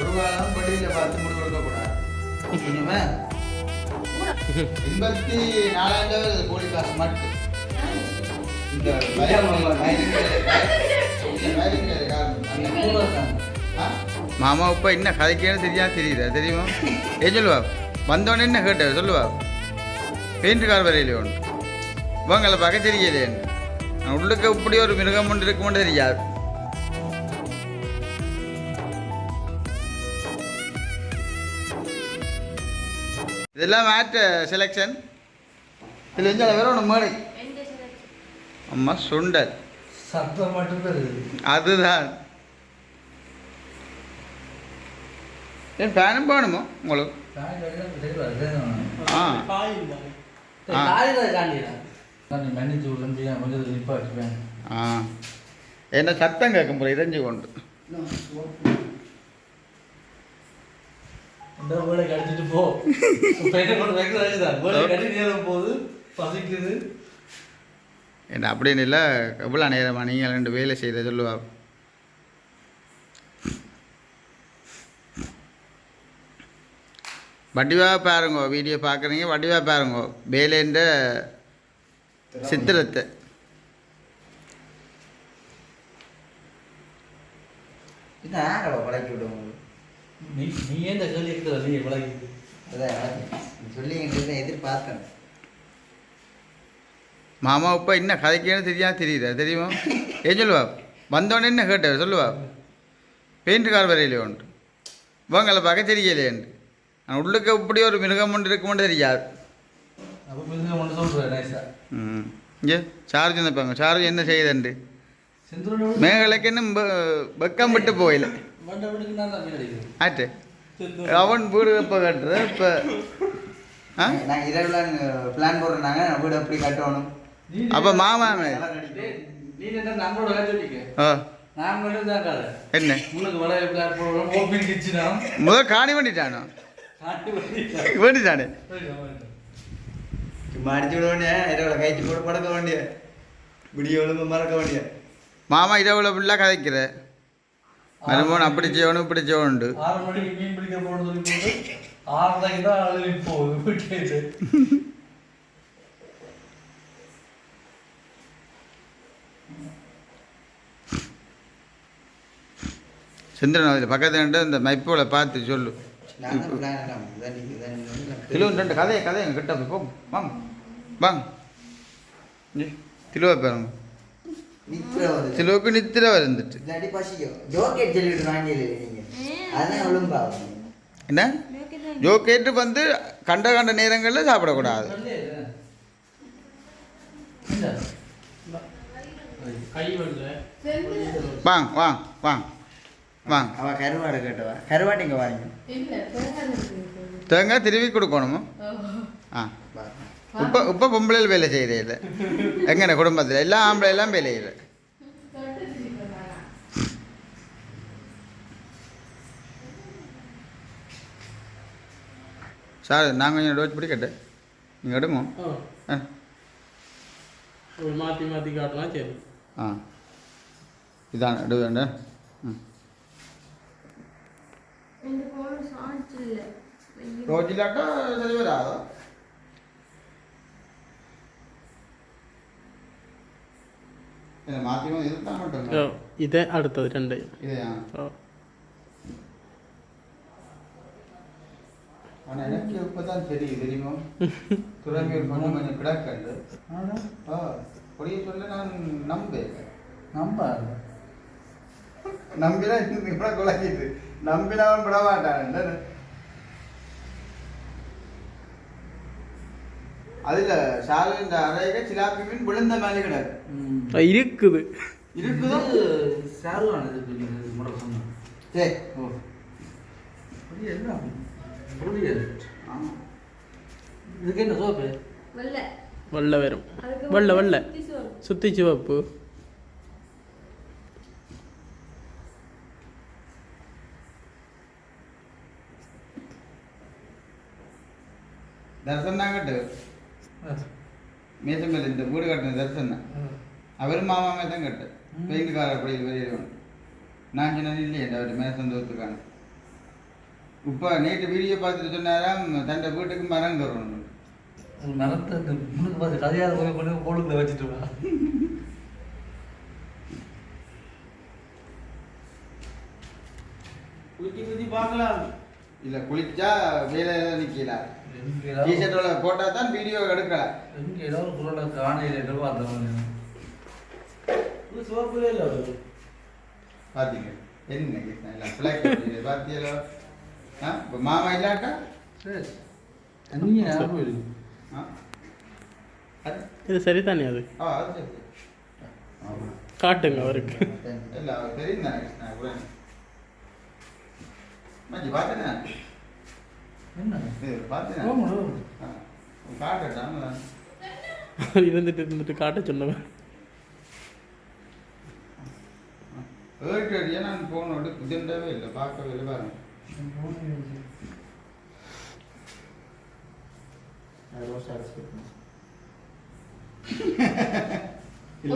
ஒருவாரம் வெளியில பார்த்து முடிவு கொடுக்கக்கூடாது. 84,000 கோடி காசு மட்டும். இந்த மாமா இப்ப என்ன கதைக்கேன்னு தெரியுமா? ஏன் சொல்லுவா வந்தோடனே என்ன கேட்ட சொல்லுவா பெயிண்ட் வரையில ஒன்று இவங்களை பார்க்க தெரியலே உள்ளுக்க இப்படி ஒரு மிருகம் ஒன்று இருக்குமென்று தெரியாது. இதெல்லாம் மேட் செலெக்ஷன். இதில் எங்கே வேற ஒன்று மேடை அம்மா சுண்டல் சத்தம் மட்டும் அதுதான். ஏன் ஃபேனும் போகணுமோ உங்களுக்கு? என்ன சத்தம் கேட்கும் போல இறைஞ்சு கொண்டு கடிச்சிட்டு போ போது பசிக்குது என்ன அப்படின்னு இல்லை. எவ்வளோ நேரமா நீங்கள் 2 வேலை செய்த சொல்லுவா. வடிவாக பாருங்க, வீடியோ பார்க்குறீங்க வடிவாக பாருங்க வேலைன்ற சித்திரத்தை. பழக்கி விடுவோம். நீ ஏன் இந்த கேள்வி இருக்கிற நீ பழகி சொல்லிங்க எதிர்பார்த்தேன். மாமா இப்போ என்ன கதைக்கேன்னு தெரியுமா? ஏன் சொல்லுவா வந்தோடனே என்ன கேட்ட சொல்லுவா பெயிண்ட் வரையிலே ஒன்று இவங்களை பார்க்க தெரியலேன்னு உள்ளுக்க இப்படி ஒரு மிருகம் ஒன்று இருக்குமென்று தெரியாது. இங்கே சார்ஜ் நினைப்பாங்க. சார்ஜ் என்ன செய்யுதுண்டு மேகலைக்கு இன்னும் வெக்கம் விட்டு போயில ஆட்டு அவன் வீடு எப்போ கட்டுற இப்போ நாங்கள் இரவுலாம் பிளான் போடுறாங்க வீடு எப்படி கட்டணும். அப்போ மாமா என்ன முதல் காணி பண்ணிட்டானோ வேண்டிட்டானே சும்மா அடிச்சு விட வேண்டிய இரவில் கைச்சு போட படக்க வேண்டிய விடிய ஒழுங்கு மறக்க வேண்டிய மாமா இரவில் ஃபுல்லாக கதைக்கிற மருமோன் அப்படி செய்யணும் இப்படி செய்யணுண்டு. 6 மணிக்கு மீன் பிடிக்க போகணும்னு சொல்லி 6:30 தான் அழுகி போகுது. சந்திரன் பக்கத்துல இந்த மைப்போல பார்த்து சொல்லு. திலுவன் கதையை கிட்ட போ வாங்க வாங்க திலுவா பாருங்க. சிலுவுக்கு நித்திர வந்துட்டு என்ன ஜோக்கேட்டு வந்து கண்ட நேரங்களில் சாப்பிடக்கூடாது. வாங்க வாங்க வாங்க வாங்க அவ கருவாடை கேட்டவா கருவாட்டிங்க வாங்க தேங்காய் திருவி கொடுக்கணுமோ. இப்போ பொம்பளையில் வேலை செய்கிறதில்ல எங்கண்ணே குடும்பத்தில் எல்லாம் ஆம்பளை எல்லாம் வேலை செய்கிற. சார் நான் கொஞ்சம் டோச் பிடிக்கட்டேன் நீங்கள் எடுங்க. மாற்றி மாற்றி காட்டலாம் சரி. இதான் எடு வேண்டேன். டோச் இல்லாட்டா சரி வராதோ. இதே அடுத்தது 2 ஆனால் எனக்கு இப்போதான் தெரியுமா துறவியல் கொஞ்சம் கொஞ்சம் கிடக்கண்டு பொடிய சொல்ல நான் நம்பினா இப்பட குழக்கிட்டு நம்பினவன் விட மாட்டான். அதில் சாலின் அறைக சிலாப்பி மீன் விழுந்த மேலே கிடக்கு இருக்குது சரி இதுக்கு என்ன சோப்பு வெள்ளை வரும் வெள்ளை சுத்தி சிவப்பு தர்சன் தான் கட்டு மேசம்பேல இந்த வீடு கட்டின தர்சன் தான் அவரும் மாமாமே தான் கட்டு பெயிண்டுக்கார அப்படி வெளியிடுவாங்க நான் சொன்னது இல்லையே அவர் மேசம் தோத்துக்கான இப்போ நேற்று வீடியோ பார்த்துட்டு சொன்னாராம் தன்னை வீட்டுக்கு மரம் தரணும் மரத்தை முன்னுக்கு பார்த்து கதையாக போய் கொண்டு கோளுக்குள்ள வச்சுட்டு வா குளிச்சு பார்க்கலாம் இல்லை குளிச்சா வேலையில நிற்கல டிஷர்ட்டோட போட்டால் தான் வீடியோ எடுக்கலாம் எங்கே ஏதோ ஒரு குரோட காணையில் எதிர்பார்த்தவங்க சோப்புலே இல்லை பார்த்தீங்க என்ன கிருஷ்ணா இல்லை பிளாக் பார்த்தீங்களோ ஆ இப்போ மாமா இல்லாட்டா சரி நீ யாரும் போயிருக்கு ஆ அது இது சரிதானே அது ஆ அது சரி காட்டுங்க அவருக்கு இல்லை அவர் தெரியும் தானே கிருஷ்ணா கூட மச்சி பார்த்தேன் என்ன இது பார்த்தேன் காட்டட்டான் இருந்துட்டு காட்ட சொன்னவன் ஏற்று அடியாக நான் போனோட புதிண்டவே இல்லை பார்க்கவே இல்லை பாருங்க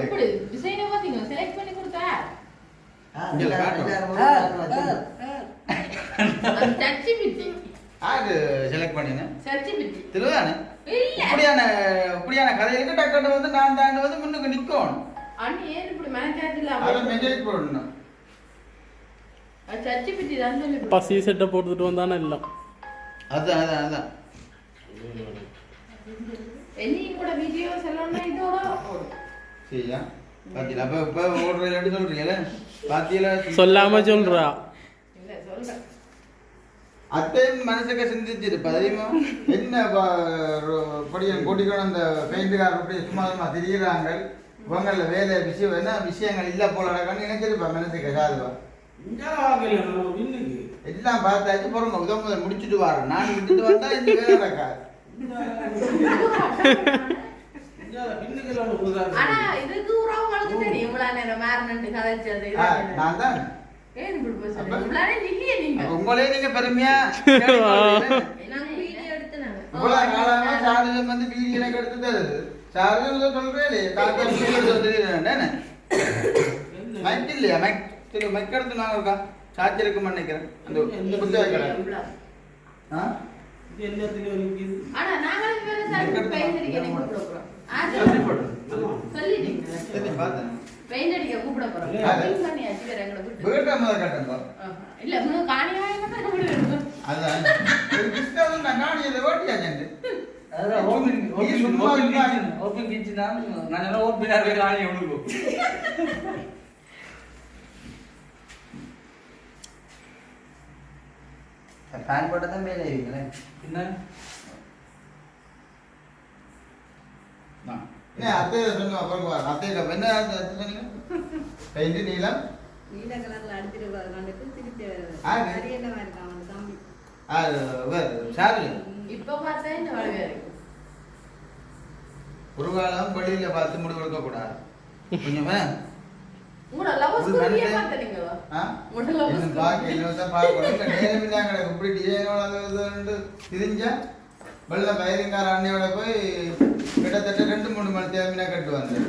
எப்படி டிசைனை பாத்தீங்க செலக்ட் பண்ணி கொடுத்தா இங்கே காட்டும் அது சர்ச்சி பிட்டி யாரு செலக்ட் பண்ணினேன் சர்ச்சி பிட்டி திருதானே இல்ல இப்படியான கதைகளுக்கு டக்குன்னு வந்து நான் தாண்டு வந்து முன்னுக்கு நிற்கணும் அண்ணி ஏன் இப்படி மேனேஜ் அதை மெசேஜ் போடணும் அது சர்ச்சி பிட்டி தான் சொல்லி பசி செட்டை போட்டுட்டு வந்தானே எல்லாம் அதான் என்னையும் கூட வீடியோஸ் எல்லாம் இதோட சரியா பாத்தீங்களா அப்ப இப்ப ஓடுறீங்கன்னு சொல்றீங்களே பாத்தீங்களா சொல்லாம சொல்றா இல்ல சொல்றேன் அத்தையும் மனசுக்கு சிந்திச்சிருப்பா தெரியுமா என்ன பொடியன் கூட்டிக்கணும் அந்த பெயிண்டுக்கார அப்படி சும்மா சும்மா திரிகிறாங்க இவங்கள வேலை விஷயம் என்ன விஷயங்கள் இல்ல போல நடக்கணும்னு நினைச்சிருப்பா மனசுக்கு சாதுவா எல்லாம் பார்த்தாச்சு பொறுங்க முதல் முடிச்சுட்டு வரேன் நான் விட்டுட்டு வந்தா இந்த வேலை நடக்காது ஆனா இதுக்கு உறவுகளுக்கு தெரியும் இவ்வளவு நேரம் மேரனண்டு கதைச்சது நான் தான் ஏன் இப்படி பேசுறீங்க இவ்வளவு இல்லையே நீங்க உங்களே நீங்க பெருமையா நாங்க வீடியோ எடுத்துனாங்க இவ்வளவு காலமா சாரதம் வந்து வீடியோ எனக்கு எடுத்து தருது சாரதம் சொல்றே இல்லையே தாத்தா வீடியோ எடுத்து என்ன மைக் இல்லையா மைக் சரி மைக் எடுத்து நான் இருக்கா சார்ஜ் இருக்குமா நினைக்கிறேன் அந்த புத்தக கடை ஆனா நாங்களும் வேற சார் பெயிண்ட் அடிக்க கூப்பிட போறோம் சொல்லிட்டீங்க சரி பார்த்தேன் பெயிண்ட் அடிக்க கூப்பிட போறோம் பெயிண்ட் பண்ணி அடிச்சு வேற எங்களை விட்டு வீட்டை முதல் கட்டணும் இல்ல இன்னும் காணியாய மட்டும் விடுங்க அதான் ஒரு கிறிஸ்தவன் நான் காணியதை ஓட்டியாச்சு அதான் ஓப்பன் கிச்சன் தான் நான் எல்லாம் ஓப்பன் ஆகவே காணி ஒழுங்கும் ஃபேன் போட்டு தான் மேலே இருக்கீங்களே என்ன அத்தையை சொன்ன அப்புறம் அத்தையில என்ன சொன்னீங்க பெயிண்ட் நீளம் நீல கலர்ல அடிச்சிட்டு கண்டுட்டு திருப்பி என்ன இருக்கான் அவன் தம்பி சாரு இப்ப பார்த்தா இந்த வழி இருக்கு ஒரு காலம் வெளியில பார்த்து முடி கொடுக்க கூடாது கொஞ்சமா உங்களோட லவ் ஸ்டோரி பார்த்தீங்களா உங்களோட லவ் இன்னும் பாக்கி இன்னொருத்த பார்க்க நேரம் இல்லாங்க இப்படி டிசைனோட திரிஞ்சா வெள்ள பயிரிங்கார அண்ணியோட போய் கிட்டத்தட்ட 2-3 மணி தேவையா கட்டு வந்தேன்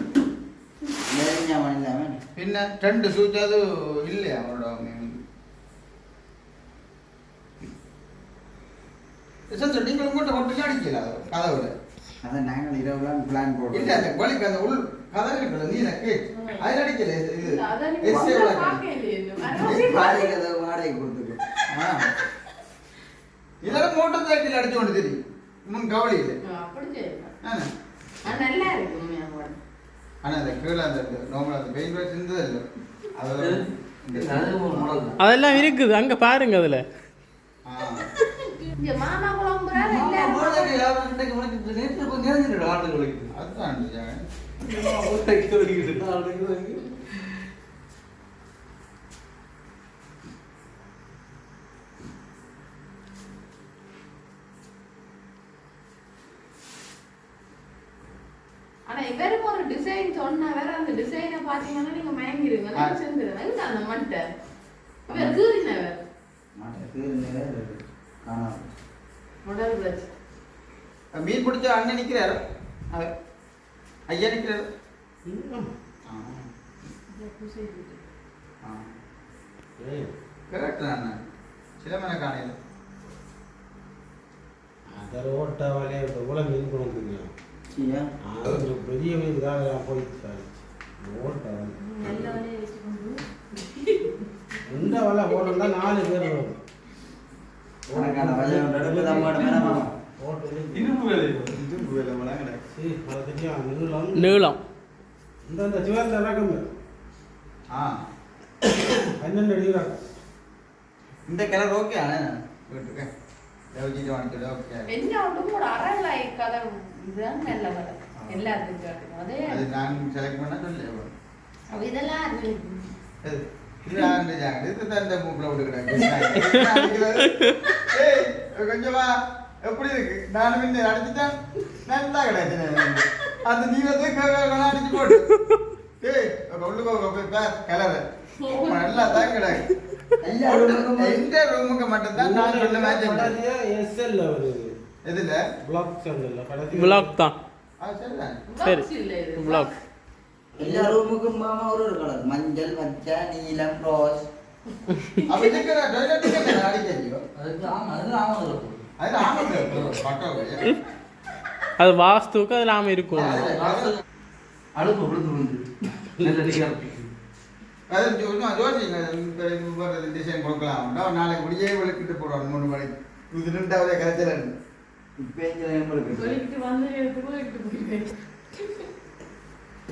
பின்ன 2 சூச்சாது இல்லையா அவரோட நீங்கள் உங்கள்கிட்ட ஒட்டுக்கு அடிக்கல கதவுல அதான் நாங்கள் இரவுலாம் பிளான் போடுறோம் இல்ல அந்த வலிக்கு அந்த உள் கதவு இருக்குல்ல நீல கேட் அதில் அடிக்கல இது அத நீ எஸ்ஏ விளக்கு. பாக்கலையே வாடகை கதவு வாடகை கொடுத்துருக்கோம் இதெல்லாம் மோட்டர் சைக்கிள் அடிச்சு கொண்டு தெரியும் முன் கவலை இல்லை அப்படி செய்யலாம் ஆனா நல்லா இருக்கு உண்மையா கூட ஆனா அந்த கீழே அந்த நார்மலா அந்த பெயிண்ட் வாஷ் இருந்தது இல்லை அது ஒரு மாடல் தான் அதெல்லாம் இருக்குது அங்க பாருங்க அதுல இங்க மாமா குழம்புறாரு அதுதான் ஆனா இவருக்கு ஒரு டிசைன் சொன்னா வேற அந்த டிசைனை பாத்தீங்கன்னா நீங்க மயங்கிருங்க நான் செஞ்சிருவேன் இல்ல அந்த மட்டை இவர் கீறினவர் காணாது முதல் வச்சு மீன் பிடிச்ச அண்ணன் நிற்கிறாரு ஐயா நிற்கிறாரு கேட்டேன் அண்ணன் சில மணி காணையில் அதில் ஓட்ட வேலையை எவ்வளோ மீன் கொண்டுங்க பெரிய மீன் தான் போயிடுச்சு ஓட்ட இந்த வேலை போட்டோம்னா 4 பேர் வரும் நீளம் இந்த சிவந்த இலக்கம் 12 அடி இந்த கலர் ஓகே அண்ணன் வீட்டுக்கு ஓகே என்ன ஒன்றும் கூட அறலை கதை இதுதான் நல்ல வர எல்லாத்துக்கும் அதே அது நான் செலக்ட் பண்ண சொல்லு இதெல்லாம் கொஞ்சமா எப்படி இருக்கு நானும் இந்த அடிச்சுட்டேன் நல்லா கிடையாது அந்த நீளத்தை அடிச்சு போட்டு உள்ளுக்கோ கலர் நல்லா தான் கிடையாது எந்த ரூமுக்கு மட்டும்தான் நான் சொல்ல மேட்ச் எஸ்எல் வருது எதுல பிளாக் சேனல்ல கடைசி பிளாக் தான் சரி பிளாக் எல்லா ரூமுக்கும் மாமா ஒரு கலர் மஞ்சள் பச்சை நீலம் ரோஸ் அப்ப இதுக்கு டாய்லெட் அடிக்கலையோ அதுக்கு ஆமாம் அது ஆமாம் அது வாஸ்துக்கு அதில் ஆமாம் இருக்கும் அடுப்பு விழுந்து நல்ல அது ஜோசிங்க டிசைன் கொடுக்கலாம் நாளைக்கு முடியே விளக்கிட்டு போடுவாங்க 3 மணிக்கு இது 2வது கரைச்சல்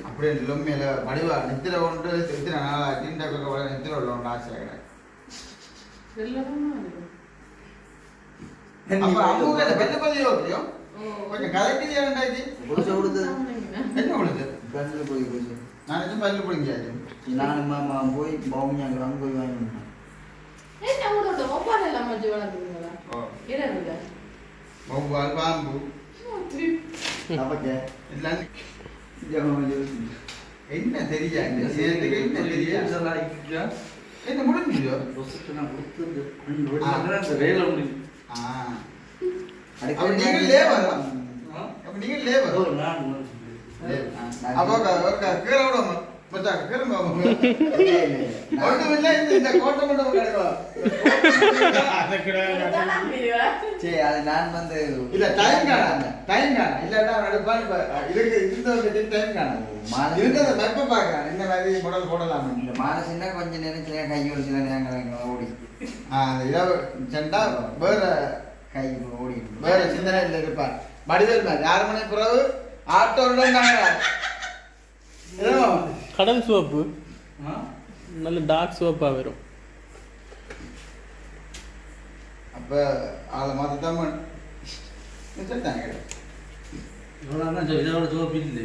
அப்படி லொம்மையில வடிவா நித்திர ஒன்று நித்திர நாளா தீண்ட நித்திர உள்ள ஒன்று ஆசை கிடையாது அப்ப அவங்க பெண்ணு பதிவு ஓகேயோ கொஞ்சம் கலெக்டி ஏன்டாச்சு கொடுத்தது என்ன கொடுத்து கண்ணில் போய் போச்சு நாளைக்கு பல்லு பிடிக்காது நானும் மாமா போய் பவுனியாங்க அங்கே போய் வாங்கிட்டேன் வௌவால் பாம்பு அப்பக்கே எல்லாம் ஜெகம என்ன தெரியா என்ன தெரியா என்ன முடிஞ்சோ அப்ப நீங்க லேபர் அப்ப நீங்க லேபர் அப்ப கீழே விடுவோம் மச்சான் கீழே ஒன்றும் இல்லை இந்த கோட்டை மட்டும் கிடைக்கும் சரி அது நான் வந்து இல்ல டைம் காண இல்லாட்டா இதுக்கு இந்த டைம் காண இருக்கிறத மெப்ப பார்க்கறேன் என்ன மாதிரி மாடல் போடலாம் இந்த மானசின்னா கொஞ்சம் நினைச்சேன் கை ஒரு சில நேரங்கள் ஓடி அந்த இரவு சென்றா வேற கை ஓடி வேற சிந்தனையில் இருப்பார் வடிவேல் மாதிரி 6 மணி பிறகு ஆட்டோருடன் கடல் சோப்பு நல்ல டார்க் சோப்பாக வரும் அப்ப அதை மாற்றத்தாம இதோட சோப்பு இல்லை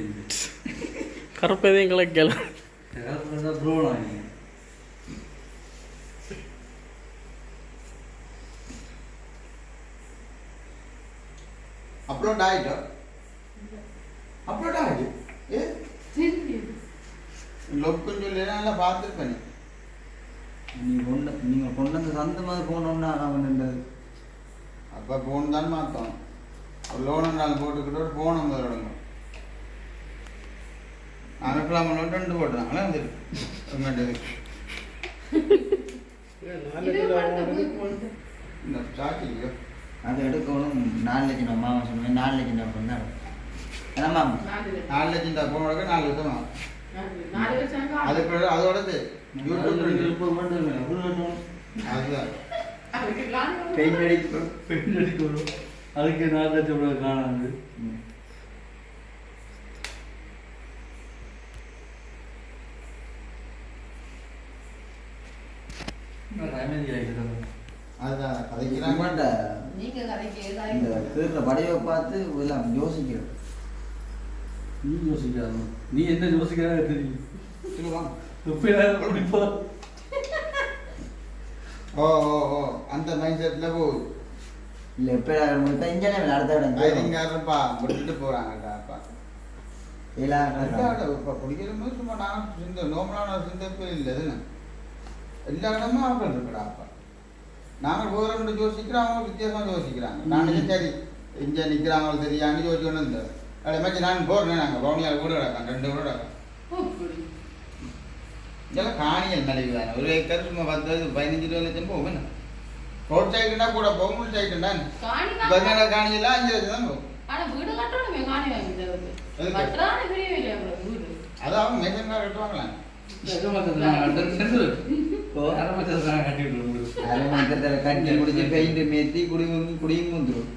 கருப்பதையும் கலக்கலாம் துரோணம் அப்லோட் ஆயிட்டோ அப்லோட் ஆகிடு லொக்குன்னு சொல்லி நல்லா பார்த்துருப்பேன் நீங்கள் கொண்டு வந்து சந்த மாதிரி போனோம்னா அவன் நின்றது அப்போ போன் தான் மாற்றோம் லோனு நாள் போட்டுக்கிட்டு ஒரு போன முதலிடங்க அனுப்பலாம் 2 போட்டுறாங்களே வந்துட்டு இந்த ஸ்டார்டிங் அதை எடுக்கணும் 4 லட்சம் நம்ம மாமா சொன்னேன் 4 லட்சம் ரூபா தான் ஏன்னா மாமா 4 லட்சம் போனவங்க 4 லட்சம் அதுக்கு அதோட அதுதான் பெயிண்ட் அடிக்கணும் அதுக்கு 4 லட்சம் ரூபாய் காணாது அதுதான் கதைக்கிறாங்க இந்த கீழ படையை பார்த்து எல்லாம் யோசிக்கிறோம் நீ யோசிக்காத நீ என்ன யோசிக்கிறா தெரியும் சொல்லுவாங்க குடிப்பா ஓ ஓ ஓ அந்த மைண்ட் செட்டில் போகுது இல்லை எப்போ இங்கே அடுத்த இடம் ஐடிங்காரப்பா விட்டுட்டு போகிறாங்கடா அப்பா இப்போ குடிக்கிறபோது சும்மா நான் சிந்த நோம்பலான சிந்தப்பே இல்லை இதுன்னு எல்லா இடமும் ஆக்கள் இருக்குடா அப்பா நாங்கள் போகிறோம்னு யோசிக்கிறோம் அவங்க வித்தியாசமாக யோசிக்கிறாங்க நாளைக்கு சரி இங்கே நிற்கிறாங்களோ தெரியான்னு யோசிச்சு கொண்டு இருந்தார் அதே மாதிரி நான் போடுறேன் நாங்கள் பவுனியால் வீடு கிடக்கேன் 2 வீடு கிடக்கேன் இதெல்லாம் காணியல் மலிவு தானே ஒரு ஏக்கர் சும்மா 10-15 லட்சம் போகும் என்ன ரோட் சைடுனா கூட போகும் உள் சைடுனா காணியெல்லாம் 5 லட்சம் தான் போகும் அதான் மெஷன்கார் கட்டுவாங்களாம் கட்டி முடிச்சு பெயிண்ட் மேத்தி குடியும் வந்துடும்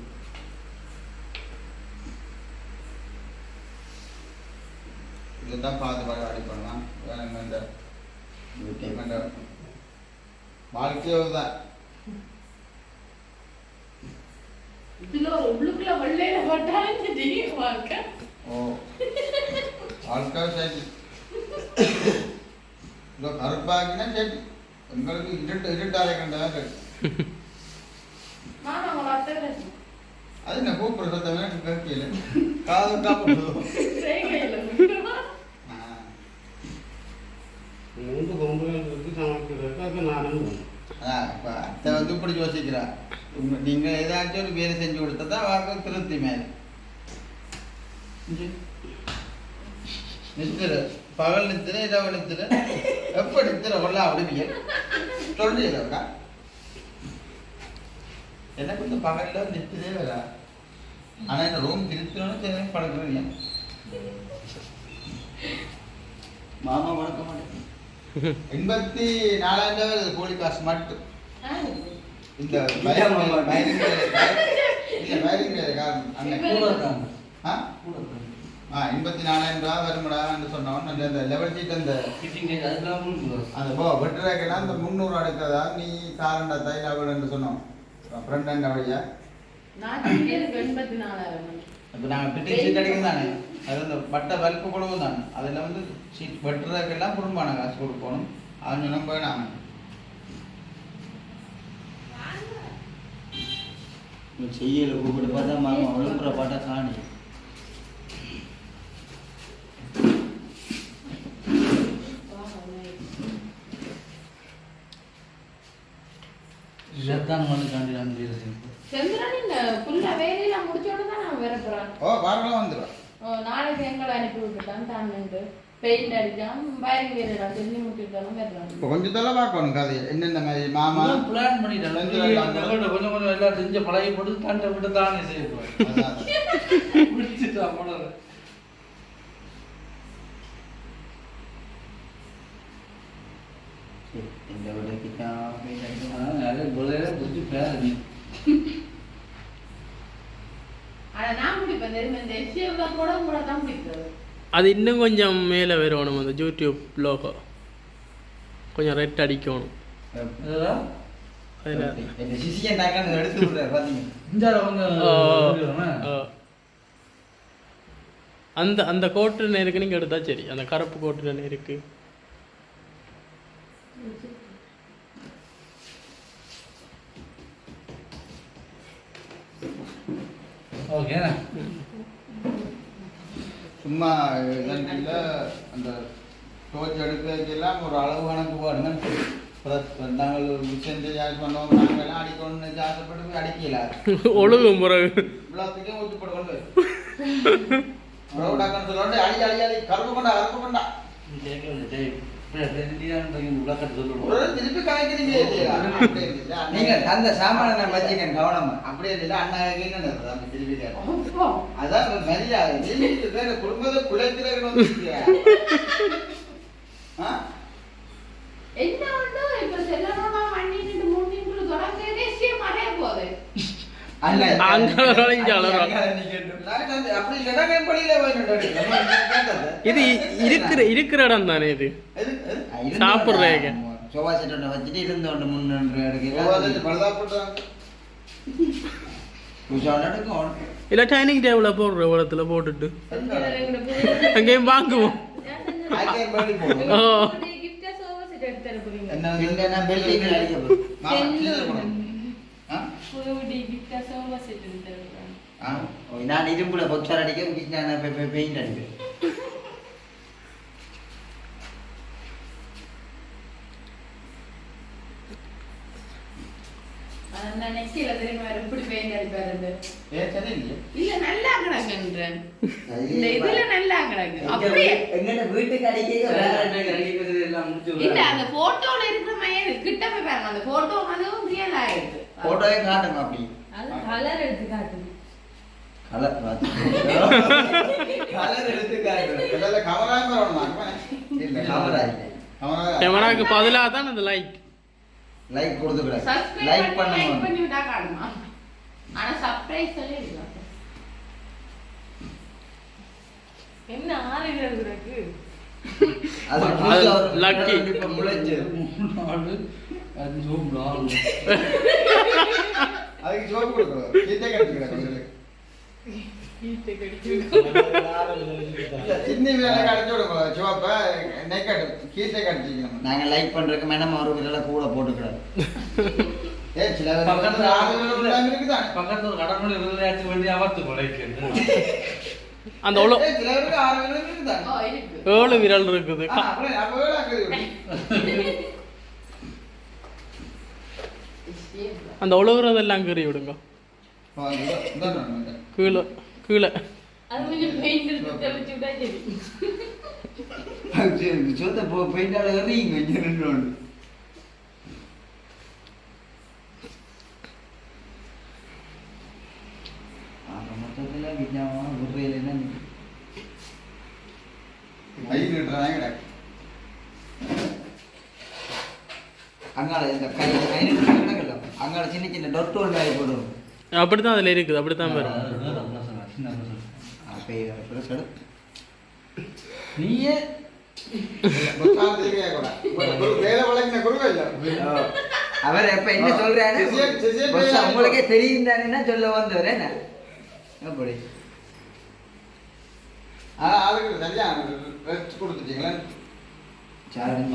இதுதான் பார்த்து பாடி பண்ணலாம் இந்த வாழ்க்கையோ தான் ஓ வாழ்க்கை சரி கருப்பாக்கினா சரி உங்களுக்கு இருட்டாலே கண்டதான் சரி அது என்ன கூப்பிடுற சத்தமே கருக்கியல காது காப்பிடுவோம் மூன்று பொம்புகளுக்கு சமைக்கிறதுக்கு நானும் அதான் இப்போ அத்தை வந்து இப்படி யோசிக்கிறா நீங்கள் ஏதாச்சும் ஒரு வேலை செஞ்சு கொடுத்தா தான் வாக்கு திருப்தி மேலே நித்திர பகல் நித்திர இரவு நித்திர எப்போ நித்திர கொள்ள அப்படிங்க சொல்லிடுறா எனக்கு இந்த பகலில் நித்திரே வரா ஆனால் இந்த ரூம் திருத்தணும்னு சரி படுக்கிறீங்க மாமா வணக்க மாட்டேன் 84,000 கோழி காசு மட்டும் இந்த வயரிங் வேலை காரணம் அன்னைக்கு 84,000 ரூபா வரும்டா சொன்னோம் அந்த லெவல் சீட் அந்த வெட்டுறாக்கெல்லாம் அந்த 300 அடுக்கதா நீ காரண்டா தைலாவிடன்னு சொன்னோம் ஃப்ரெண்ட் அண்ட் வழியா இப்போ நாங்கள் பிட்டிங் சீட் அடிக்கிறது தானே அது அந்த பட்டை வலிப்பு கொடுவோம் தானே அதில் வந்து சீட் வெட்டுறதுக்கெல்லாம் குடும்பான காசு கொடுக்கணும் அவன் சொன்ன போய் நாங்கள் செய்யல கூப்பிட்டு பார்த்தா மாமா ஒழுங்குற பாட்டா காணி ஓ வாரலாம் வந்துடும் நாளைக்கு எங்களை அனுப்பி விட்டுட்டான் தான் பெயிண்ட் அடிச்சான் வயரிங் வேலையெல்லாம் செஞ்சு முடிச்சுட்டாலும் வரலாம் இப்போ கொஞ்சம் தலை பார்க்கணும் கதை என்னென்ன மாதிரி மாமா பிளான் பண்ணிட்டேன் கொஞ்சம் கொஞ்சம் எல்லாம் செஞ்சு பழகி போட்டு தண்டை விட்டு தானே செய்ய போறேன் முடிச்சுட்டா போனது இந்த விடக்கிட்டான் நிறைய புரிஞ்சு பேர ஆனா நான் முடிப்பேன் தெரியுமா இந்த எஸ்சிஎம் கூட கூட தான் முடிக்கிறது அது இன்னும் கொஞ்சம் மேலே வரணும் அந்த யூடியூப் லோகோ கொஞ்சம் ரெட் அடிக்கணும் இந்த சிசியை நாக்கான எடுத்து விடுறாரு அந்த அந்த கோட்டு நேருக்கு நீங்கள் எடுத்தா சரி அந்த கருப்பு கோட்டு நேருக்கு ஓகே சும்மா இதன்ல அந்த டோச் எடுக்கிறதுக்கெல்லாம் ஒரு அளவு கணக்கு பாருங்க நாங்கள் ஒரு விஷயம் ஜாஸ் பண்ணுவோம் நாங்கள்லாம் அடிக்கணும்னு ஆசைப்பட்டு போய் அடிக்கல ஒழுங்கும் பிறகு இவ்வளோத்துக்கே ஊற்றி போடுவோம் சொல்லுவாங்க அடி அடி அடி கருப்பு கொண்டா திருப்பி கணக்கிறீங்க நீங்க அந்த சாமான நான் வச்சுக்கேன் கவனமா அப்படியே இல்லை அண்ணா திருப்பி அதான் மரியாதை குடும்பத்தை குலைக்கிறேன்னு என்ன வந்து இப்ப செல்லமா பண்ணிட்டு மூணிட்டு தொடங்கவே சேம் மறைய போகுது இது இருக்கிற இடம் தானே இது சாப்பிடுறேங்க சோபா செட் ஒன்று வச்சுட்டு இருந்தோண்டு 300 இல்லை டைனிங் டேபிளில் போடுற உலகத்தில் போட்டுட்டு அங்கேயும் வாங்குவோம் நான் இரும்புல பொக்சர் அடிக்க பெயிண்ட் அடிப்பேன் நான் நெக்கில தெரியுமா எப்படி பெயிண்ட் அடிப்பாரு சரி இல்லையா இல்ல நல்லா கிடக்குன்றேன் இந்த இதுல நல்லா கிடக்கு அப்படியே எங்கட வீட்டுக்கு இல்ல அந்த போட்டோல இருக்கிற மாதிரி கிட்ட போய் பாருங்க அந்த போட்டோ அதுவும் ரியல் ஆயிடுது போட்டோவே காட்டுங்க அப்படி அது கலர் எடுத்து காட்டுது கலர் கலர் எடுத்து காட்டுங்க இல்ல கவராம வரணும் இல்ல கவரா கேமராக்கு பதிலாக தான் அந்த லைக் லைக் கொடுத்து விட சப்ஸ்கிரைப் லைக் பண்ணி லைக் பண்ணுங்க பண்ணி விட்டா காணுமா ஆனா சர்ப்ரைஸ் சொல்லி இருக்கலாம் என்ன ஆறுகிறது இருக்கு அது lucky. இப்ப முளைச்சு 3 4 5 6 அதுக்கு ஜோக் கொடுக்கணும் கீட்டே கட்டிக்கிறேன் கீட்டை கடிச்சு சின்ன வேலை கடிச்சு விடுங்க சிவப்ப நெக்கட்டு கீட்டே கட்டிக்கணும் நாங்க லைக் பண்றதுக்கு மேடம் ஒரு விரல கூட போட்டுக்கிறாரு சில பக்கத்துல இருக்குதான் பக்கத்துல ஒரு கடற்கரை விளையாட்டு வேண்டி அமர்த்து கொலைக்கு அந்த அவ்வளோ சிலருக்கு 6 விரல் இருக்குதான் ஓ இருக்கு எவ்வளோ விரல் இருக்குது அப்புறம் அப்பவே ஆக்குது அந்த அவ்வளோ விரதெல்லாம் கறி விடுங்க கீழே கீழே அது கொஞ்சம் பெயிண்ட் எடுத்து தெளிச்சு விட்டா சரி சொத்த போயிட்டால எறியுங்க இங்க ரெண்டு ஒன்று மொத்தத்துல விஞ்ஞாபமா உரையில என்ன அங்கால இந்த கை கை கிடக்கல அங்கால சின்ன சின்ன டொட்டு ஒன்று ஆகி போடுவோம் அப்படித்தான் அதில் இருக்குது அப்படித்தான் வரும் நீயே அவர் எப்ப என்ன சொல்றாரு உங்களுக்கே தெரியும் தானே சொல்ல வந்தவர் என்ன அப்படி ஆளுக்கு சரியா ரெஸ்ட் கொடுத்துட்டீங்களா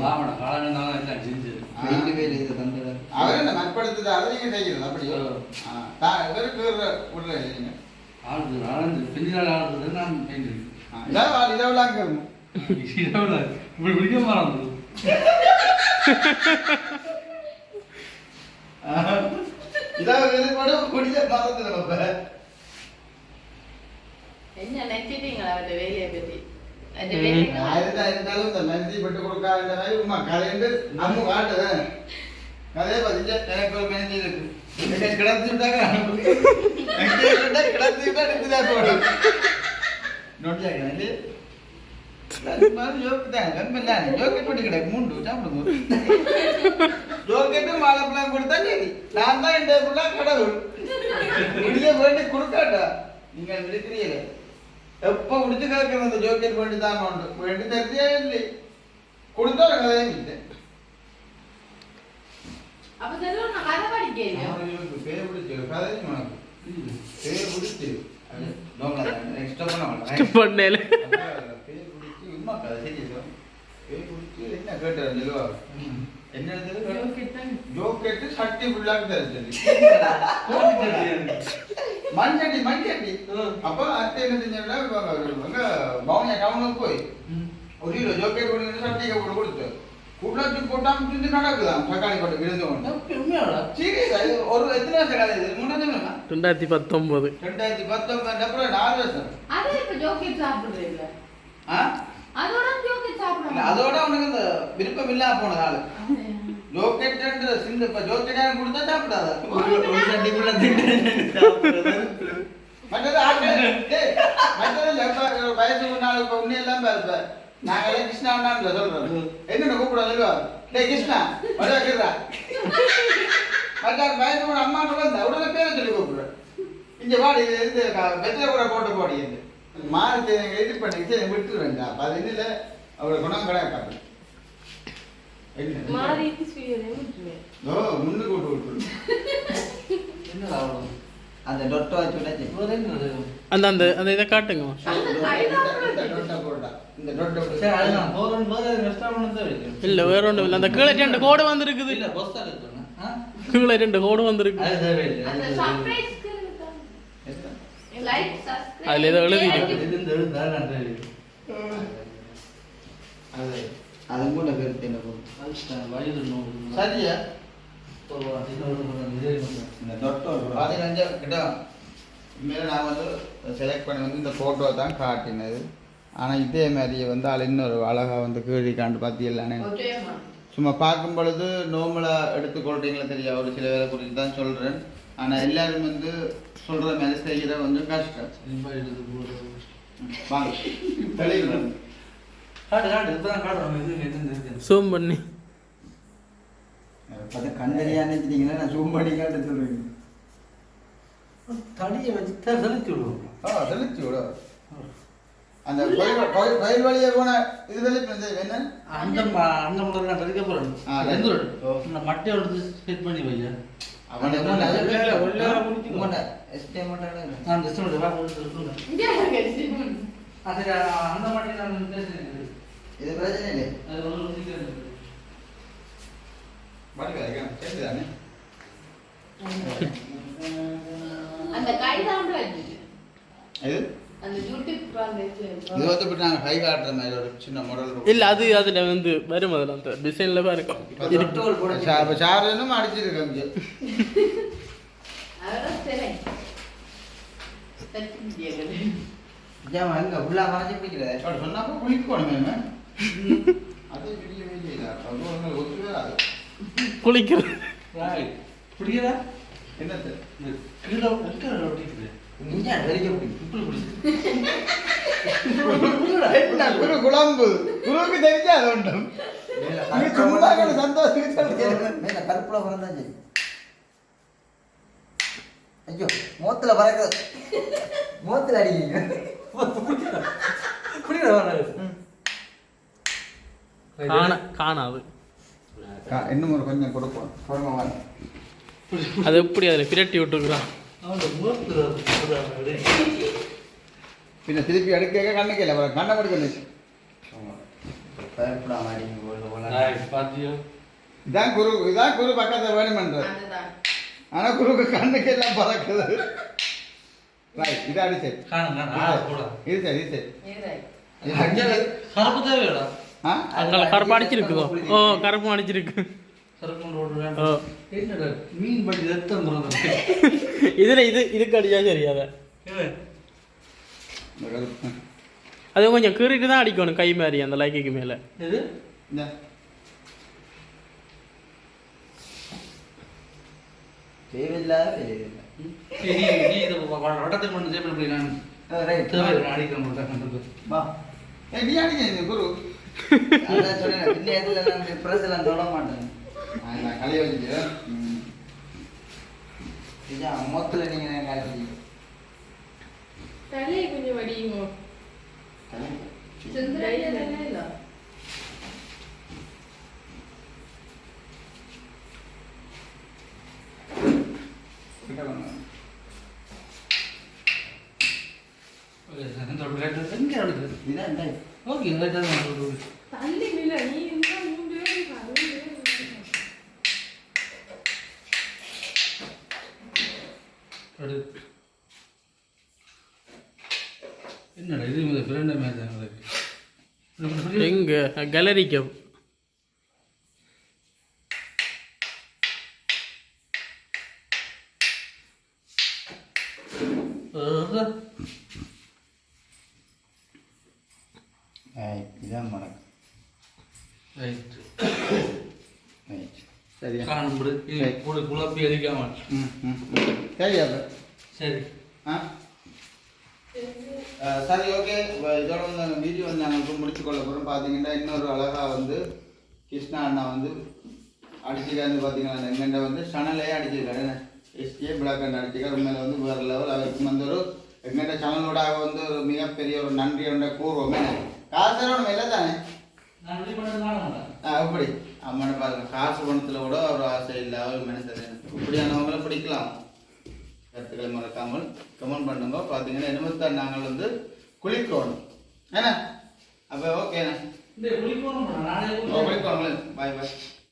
பாவன காலங்கள் தான் எல்லாம் செஞ்சு ரெண்டு பேர் இதை தந்துடுறாரு அவர் என்ன நட்படுத்துது அதை நீங்க செய்கிறது அப்படி இவருக்கு விடுறீங்க ஆளுது ஆளுது பின்னாடி ஆளுது நான் பெயிண்ட் இதெல்லாம் இருக்கும் இப்படி பிடிக்க மாறாது இதாவது கூட குடிய மரத்துல வைப்ப என்ன நினைச்சிட்டீங்களா அந்த வேலையை பத்தி அந்த ஆயிரத்தி இருந்தாலும் இந்த நன்றி பட்டு கொடுக்காத மாதிரி உமா கதைண்டு நம்ம காட்டுவேன் கதையை பதிஞ்ச எனக்கு ஒரு மேனேஜர் இருக்கு கிடந்துட்டாங்க கிடந்துட்டா எடுத்துதா போடும் நோட்டியாங்க வாழைப்பழம் கொடுத்தா சரி நான் தான் இந்த கடவுள் இடிய வேண்டி கொடுக்காட்டா நீங்க இருக்கிறீங்க எப்ப முடிச்சு கேட்கறது அந்த ஜோக்கெட் வேண்டி தான் வேண்டி தெரிஞ்சே இல்லை கொடுத்தா ஒரு கதையும் இல்லை அப்ப தெரியல நான் கதை படிக்கிறேன் பேர் பிடிச்சு கதையும் உனக்கு பேர் பிடிச்சு எக்ஸ்ட்ரா பண்ணல பேர் பிடிச்சி உமா கதை சரி பேர் பிடிச்சி என்ன கேட்டார் நிலுவா என்ன ஜோக்கெட்டு சட்டி ஃபுல்லாக தெரிஞ்சது மண்சட்டி மண்சட்டி அப்போ அத்தை என்ன செஞ்சாங்க பவுனியா டவுனுக்கு போய் ஒரு கிலோ ஜோக்கெட் கொண்டு சட்டிக்கு போட்டு கொடுத்து கூட்டாச்சு போட்டாம திண்டு நடக்குதான் தக்காளி போட்டு விழுந்தவன் சீரியஸா ஒரு எத்தனை வருஷம் கதை இது 2019 2019 அப்புறம் 4 வருஷம் அது இப்ப ஜோக்கெட் சாப்பிடுறீங்க அதோட ஜோக்கெட் சாப்பிடுறாங்க அதோட அவனுக்கு அந்த விருப்பம் இல்லாம போனது ஆளு ஜோக்கெட் சிந்து இப்ப ஜோக்கெட் கொடுத்தா சாப்பிடாத ஒரு சட்டிக்குள்ள மற்றது மற்றது வயசு முன்னாள் இப்ப உன்னை எல்லாம் இருப்ப நாங்களே கிருஷ்ணா சொல்றோம் என்ன கூப்பிட சொல்லுவா டே கிருஷ்ணா வடா மற்ற வயசு கூட அம்மா வந்தா உடனே பேரை சொல்லி கூப்பிடுறேன் இங்க வாடி இது வெத்தில கூட போட்டு போடி மாறி இது பண்ணி விட்டு வேண்டாம் அப்ப அது இல்ல அவரோட குணம் கிடையாது மாறிட்டு சீரியலே விட்டுருவேன் முன்னுக்கு விட்டு என்னடா அவ்வளவு அந்த டொட்டோ வச்சு விடாச்சு ஒரு என்னது அந்த அந்த அந்த இதை காட்டுங்க இந்த டொட்டோ சரி அது நான் போற ரெஸ்டாரன்ட் தான் இருக்கு இல்லை வேற ஒன்றும் இல்லை அந்த கீழே 2 கோடு வந்திருக்குது இல்ல போஸ்டா இருக்குன்னா கீழே 2 கோடு வந்திருக்கு அது தேவையில்லை அந்த சர்ப்ரைஸ்க்கு லைக் சப்ஸ்கிரைப் அதுல ஏதோ எழுதி இருந்து எழுந்தா நான் தெரியும் அது கூட கருத்து என்ன போகும் வயது நோக்கு சரியா இந்த தொட்டோல் பார்த்தீங்கன்னா கிட்ட உண்மையில நான் வந்து செலக்ட் பண்ணி வந்து இந்த ஃபோட்டோ தான் காட்டினது. ஆனால் இதே மாதிரியே வந்து அதில் இன்னொரு அழகாக வந்து கீழே காண்டு பார்த்தீங்களானே சும்மா பார்க்கும் பொழுது நார்மலாக எடுத்துக்கொள்றீங்களா தெரியா, ஒரு சில வேலை குறித்து தான் சொல்கிறேன். ஆனால் எல்லாரும் வந்து சொல்கிற மாதிரி செய்கிற கொஞ்சம் கஷ்டம். வாங்க தெளிவுறேன் சூம் பண்ணி பார்த்து கண்டறியா நினைச்சிட்டீங்கன்னா நான் ஜூம் பண்ணி காட்ட சொல்றேன். தடியை வச்சு செலுத்தி விடுவோம். செலுத்தி விட அந்த கோயில் வழியே போன இது வெளியே என்ன அந்த முதல்ல நான் கறிக்க போறேன். இந்த மட்டையை எடுத்து செட் பண்ணி வையா. அவன் நான் டிஸ்டர்ப் வா போட்டு இருக்குங்க. அது அந்த மட்டை நான் பேசுறேன். இது பிரச்சனை இல்லை. அது ஒரு சீக்கிரம் கேட்டுதானே அந்த கைதான் வச்சு இது அந்த யூடியூப் இது வந்து இப்படி நாங்கள் கை காட்டுற மாதிரி ஒரு சின்ன மாடல் இல்லை அது அதில் வந்து வரும் அதில் அந்த டிசைனில் தான் இருக்கும். சாரனும் அடிச்சிருக்கேன் அங்க ஃபுல்லா மறைஞ்சு பிடிக்கிறத சொன்னாப்போ குளிக்கணுமே அது பெரிய வேலை இல்லை. அது ஒத்து வராது குளிக்கிறது பிடிக்கிறா என்னது கீழே பிடிக்குது. இங்கே வரைக்கும் பிடிக்கும். குரு குழம்பு குருவுக்கு தெரிஞ்சா அது ஒன்றும் சந்தோஷம் மேல கருப்புல பிறந்தா சரி. ஐயோ மோத்துல பறக்குது, மோத்துல அடிக்கிறீங்க. காணாது. இன்னும் ஒரு கொஞ்சம் கொடுப்போம் பொறுமை. அது எப்படி அதில் பிரட்டி விட்டுருக்குறான். பின்ன திருப்பி அடுக்க கண்ணுக்கு இல்லை கண்ணை கொடுக்க இதான் குரு பக்கத்தை வேணுமென்ற. ஆனா குருக்கு கண்ணுக்கு எல்லாம் பறக்குது. இது அடிச்சு இது சரி இது சரி கருப்பு தேவையோட அங்கே கருப்பு அடிச்சிருக்குதோ. ஓ கருப்பு அடிச்சிருக்கு. மீன் பட்டி ரத்தம் இதுல இதுக்கு அடிச்சா சரியாத அது கொஞ்சம் கீறிட்டு தான் அடிக்கணும் கை மாதிரி அந்த லைக்கு மேல. இது தேவையில்லாத வட்டத்துக்கு மட்டும் சேவ் பண்ணி நான் அடிக்கிறேன். நீ அடிக்க குரு அதான் சொன்னேன். பின்ன எதுல நான் பிரஸ்ல தொட மாட்டேன். நான் கலையை வச்சுட்டு இதான் மொத்தல நீங்க காட்டுறீங்க. தலையை கொஞ்சம் வடியுமோ இல்ல தள்ளி இல்ல நீ என்னடா இது ஃப்ரெண்ட் மேட்ச் எங்க கேலரிக்கு இதான் மணக்கு சரியா காணும்படு கூட குழப்பி அடிக்காம சரி அப்ப சரி சரி ஓகே. இதோட வந்து வீடியோ வந்து நாங்கள் முடிச்சுக்கொள்ள போகிறோம். பார்த்தீங்கன்னா இன்னொரு அழகாக வந்து கிருஷ்ணா அண்ணா வந்து அடிச்சுக்காந்து பார்த்தீங்கன்னா எங்கள்கிட்ட வந்து சனலையே அடிச்சிருக்காரு. எஸ்கே பிளாக் அண்ட் அடிச்சிருக்காரு. உண்மையில வந்து வேறு லெவல். அவருக்கு வந்து ஒரு எங்கள்கிட்ட சேனலோடாக வந்து ஒரு மிகப்பெரிய ஒரு நன்றி ஒன்றை கூறுவோமே. காசு நம்ம இல்லை தானே அப்படி அம்மனை பாருங்க. காசு பணத்தில் கூட ஒரு ஆசை இல்லை. அவர் மனுஷன் இப்படியானவங்களும் பிடிக்கலாம். கருத்துக்களை மறக்காமல் கமெண்ட் பண்ணுங்க. பார்த்தீங்கன்னா இனிமேல் நாங்கள் வந்து குளிக்கணும் ஏன்னா அப்போ ஓகேண்ணா குளிக்கணும். பாய் பாய்.